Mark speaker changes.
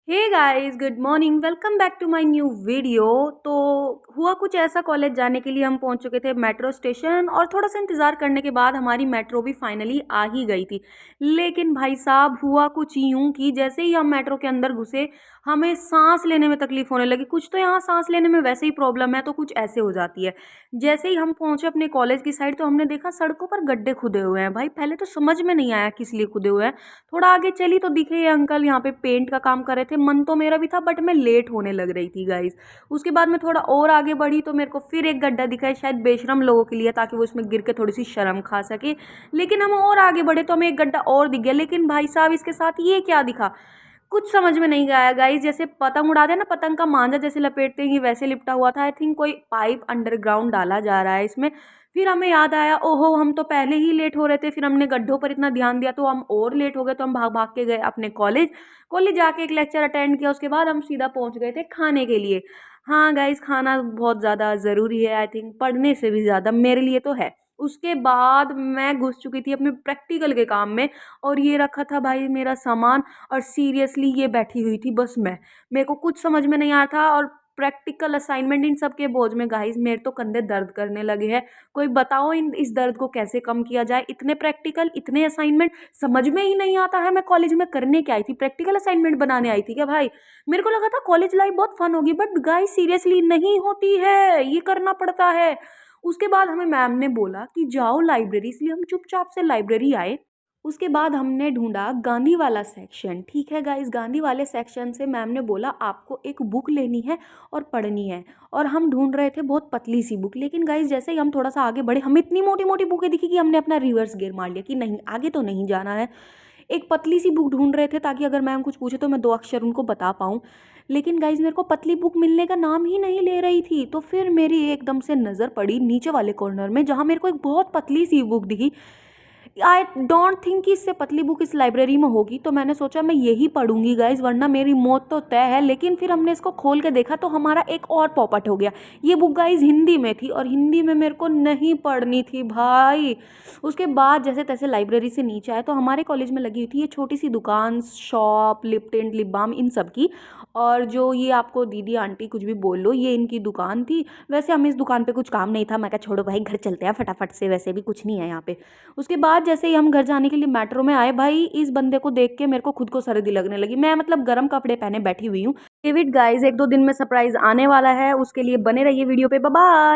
Speaker 1: Hey guys, good morning. Welcome back to my new video. तो हुआ कुछ ऐसा, कॉलेज जाने के लिए हम पहुंच चुके थे मेट्रो स्टेशन और थोड़ा सा इंतज़ार करने के बाद हमारी मेट्रो भी फाइनली आ ही गई थी। लेकिन भाई साहब, हुआ कुछ यूं कि जैसे ही हम मेट्रो के अंदर घुसे हमें सांस लेने में तकलीफ होने लगी। कुछ तो यहाँ सांस लेने में वैसे ही प्रॉब्लम है, तो कुछ ऐसे हो जाती है। जैसे ही हम पहुंचे अपने कॉलेज की साइड तो हमने देखा सड़कों पर गड्ढे खुदे हुए हैं। भाई पहले तो समझ में नहीं आया किस लिए खुदे हुए हैं। थोड़ा आगे चली तो दिखे ये अंकल यहाँ पे पेंट का काम कर रहे थे। मन तो मेरा भी था बट मैं लेट होने लग रही थी गाइस। उसके बाद मैं थोड़ा और आगे बढ़ी तो मेरे को फिर एक गड्ढा दिखा है, शायद बेशरम लोगों के लिए, ताकि वो उसमें गिर के थोड़ी सी शर्म खा सके। लेकिन हम और आगे बढ़े तो हमें एक गड्ढा और दिख गया। लेकिन भाई साहब, इसके साथ ये क्या दिखा, कुछ समझ में नहीं आया गाइस। जैसे पतंग उड़ाते हैं ना, पतंग का मांझा जैसे लपेटते हैं, ये वैसे लिपटा हुआ था। आई थिंक कोई पाइप अंडरग्राउंड डाला जा रहा है इसमें। फिर हमें याद आया, ओहो हम तो पहले ही लेट हो रहे थे। फिर हमने गड्ढों पर इतना ध्यान दिया तो हम और लेट हो गए। तो हम भाग भाग के गए अपने कॉलेज। कॉलेज जाके एक लेक्चर अटेंड किया। उसके बाद हम सीधा पहुंच गए थे खाने के लिए। हाँ गाइस, खाना बहुत ज़्यादा ज़रूरी है, आई थिंक पढ़ने से भी ज़्यादा मेरे लिए तो है। उसके बाद मैं घुस चुकी थी अपने प्रैक्टिकल के काम में, और ये रखा था भाई मेरा सामान। और सीरियसली ये बैठी हुई थी बस मैं। मेरे को कुछ समझ में नहीं आ रहा था। और प्रैक्टिकल असाइनमेंट इन सब के बोझ में गाइस मेरे तो कंधे दर्द करने लगे हैं। कोई बताओ इस दर्द को कैसे कम किया जाए। इतने प्रैक्टिकल, इतने असाइनमेंट, समझ में ही नहीं आता है। मैं कॉलेज में करने क्या आई थी? प्रैक्टिकल असाइनमेंट बनाने आई थी क्या भाई? मेरे को लगा था कॉलेज लाइफ बहुत फन होगी, बट गाइस सीरियसली नहीं होती है, ये करना पड़ता है। उसके बाद हमें मैम ने बोला कि जाओ लाइब्रेरी, इसलिए हम चुपचाप से लाइब्रेरी आए। उसके बाद हमने ढूंढा गांधी वाला सेक्शन। ठीक है गाइस, गांधी वाले सेक्शन से मैम ने बोला आपको एक बुक लेनी है और पढ़नी है। और हम ढूंढ रहे थे बहुत पतली सी बुक। लेकिन गाइस जैसे ही हम थोड़ा सा आगे बढ़े हमें इतनी मोटी मोटी बुकें दिखी कि हमने अपना रिवर्स गियर मार लिया कि नहीं, आगे तो नहीं जाना है। एक पतली सी बुक ढूंढ रहे थे ताकि अगर मैम कुछ पूछे तो मैं दो अक्षर उनको बता पाऊँ। लेकिन गाइज मेरे को पतली बुक मिलने का नाम ही नहीं ले रही थी। तो फिर मेरी एकदम से नज़र पड़ी नीचे वाले कॉर्नर में, जहाँ मेरे को एक बहुत पतली सी बुक दिखी। आई डोंट थिंक कि इससे पतली बुक इस लाइब्रेरी में होगी, तो मैंने सोचा मैं यही पढ़ूंगी गाइज, वरना मेरी मौत तो तय है। लेकिन फिर हमने इसको खोल के देखा तो हमारा एक और पॉपट हो गया। ये बुक गाइज हिंदी में थी और हिंदी में मेरे को नहीं पढ़नी थी भाई। उसके बाद जैसे तैसे लाइब्रेरी से नीचे आए तो हमारे कॉलेज में लगी हुई थी ये छोटी सी दुकान, shop, lip tint, lip balm, इन सब की। और जो ये आपको दीदी आंटी कुछ भी बोल लो, ये इनकी दुकान थी। वैसे हमें इस दुकान पे कुछ काम नहीं था, मैं कहा छोड़ो भाई घर चलते हैं फटाफट से, वैसे भी कुछ नहीं है यहाँ पे। उसके बाद जैसे ही हम घर जाने के लिए मेट्रो में आए, भाई इस बंदे को देख के मेरे को खुद को सर्दी लगने लगी। मैं मतलब गर्म कपड़े पहने बैठी हुई हूँ। डेविड गाइस, एक दो दिन में सरप्राइज आने वाला है, उसके लिए बने रहिए वीडियो पे। Bye bye.